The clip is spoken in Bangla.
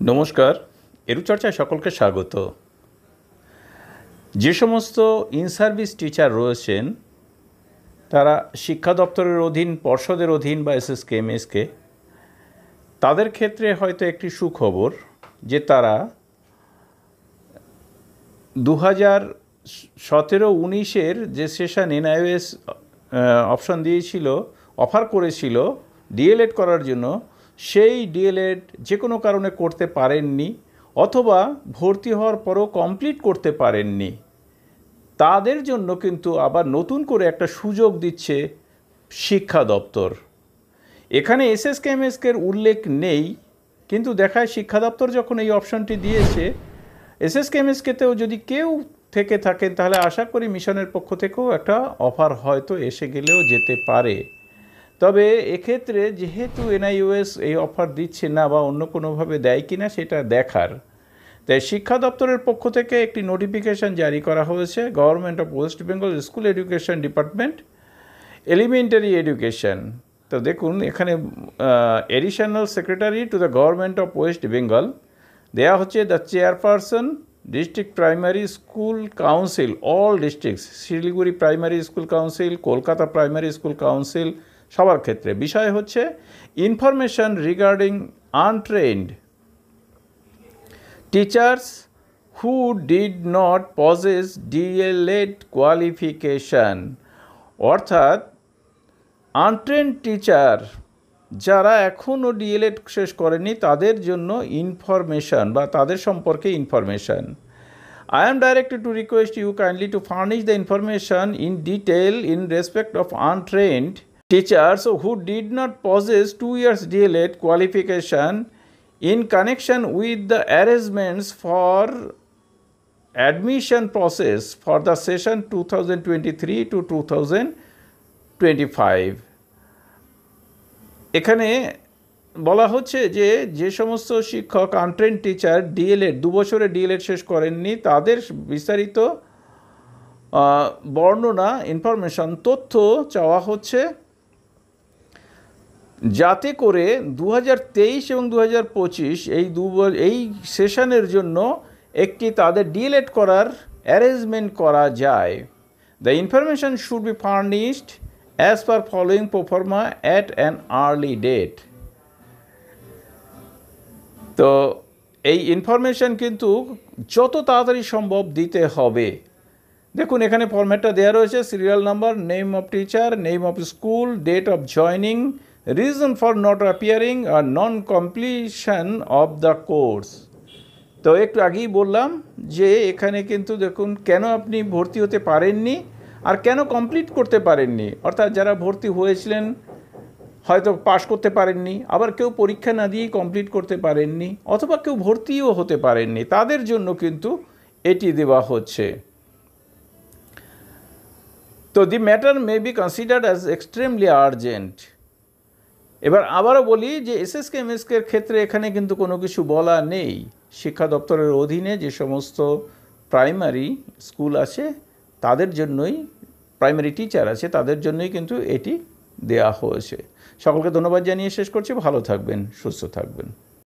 নমস্কার, এরুচর্চায় সকলকে স্বাগত। যে সমস্ত ইন সার্ভিস টিচার রয়েছেন তারা শিক্ষা দপ্তরের অধীন, পর্ষদের অধীন বা এসএসকে এমএসকে, তাদের ক্ষেত্রে হয়তো একটি সুখবর যে তারা 2017-19 যে সেশন এনআইওএস অপশন দিয়েছিল, অফার করেছিল ডিএলএড করার জন্য, সেই ডিএলএড যে কোনো কারণে করতে পারেননি অথবা ভর্তি হওয়ার পরও কমপ্লিট করতে পারেননি, তাদের জন্য কিন্তু আবার নতুন করে একটা সুযোগ দিচ্ছে শিক্ষা দপ্তর। এখানে এসএসকে এমএসকের উল্লেখ নেই, কিন্তু দেখায় শিক্ষা দপ্তর যখন এই অপশনটি দিয়েছে, এসএসকে এমএসকেতেও যদি কেউ থেকে থাকেন তাহলে আশা করি মিশনের পক্ষ থেকেও একটা অফার হয়তো এসে গেলেও যেতে পারে। তবে এক্ষেত্রে যেহেতু এনআইওএস এই অফার দিচ্ছে না বা অন্য কোনোভাবে দেয় কিনা সেটা দেখার, তাই শিক্ষা দপ্তরের পক্ষ থেকে একটি নোটিফিকেশন জারি করা হয়েছে। Government of West Bengal school education department, elementary education. তো দেখুন এখানে additional secretary to the government of West Bengal দেয়া হচ্ছে the chairperson district primary school council, all districts, Siliguri primary school council, Kolkata primary school council, সবার ক্ষেত্রে। বিষয় হচ্ছে information regarding untrained teachers who did not possess DElEd qualification, অর্থাৎ আনট্রেন্ড টিচার যারা এখনও ডিএলএড শেষ করেনি তাদের জন্য ইনফরমেশন বা তাদের সম্পর্কে information. I am directed to request you kindly to furnish the information in detail in respect of untrained teachers who did not possess 2 years DLED qualification in connection with the arrangements for admission process for the session 2023 to 2025. এখানে বলা হচ্ছে যে যে সমস্ত শিক্ষক আনট্রেন্ড টিচার ডিএলএড 2 বছরে ডিএলএড শেষ করেননি তাদের বিস্তারিত বর্ণনা, ইনফরমেশন, তথ্য চাওয়া হচ্ছে, যাতে করে 2023 এবং 2025 এই সেশনের জন্য একটি তাদের ডিএলএড করার অ্যারেঞ্জমেন্ট করা যায়। The information should be furnished as per following proforma at an early date. তো এই ইনফরমেশন কিন্তু যত তাড়াতাড়ি সম্ভব দিতে হবে। দেখুন এখানে ফরম্যাটটা দেওয়া রয়েছে: serial number, name of teacher, name of school, date of joining, reason for not appearing আর non completion of the course. তো একটু আগেই বললাম যে এখানে কিন্তু দেখুন কেন আপনি ভর্তি হতে পারেননি আর কেন কমপ্লিট করতে পারেননি, অর্থাৎ যারা ভর্তি হয়েছিলেন হয়তো পাশ করতে পারেননি, আবার কেউ পরীক্ষা না দিয়েই কমপ্লিট করতে পারেননি, অথবা কেউ ভর্তিও হতে পারেননি, তাদের জন্য কিন্তু এটি দেওয়া হচ্ছে। তো the matter may be considered as extremely urgent. এবার আবারও বলি যে এসএসকে এমএসকের ক্ষেত্রে এখানে কিন্তু কোনো কিছু বলা নেই। শিক্ষা দপ্তরের অধীনে যে সমস্ত প্রাইমারি স্কুল আছে তাদের জন্যই, প্রাইমারি টিচার আছে তাদের জন্যই কিন্তু এটি দেয়া হয়েছে। সকলকে ধন্যবাদ জানিয়ে শেষ করছি। ভালো থাকবেন, সুস্থ থাকবেন।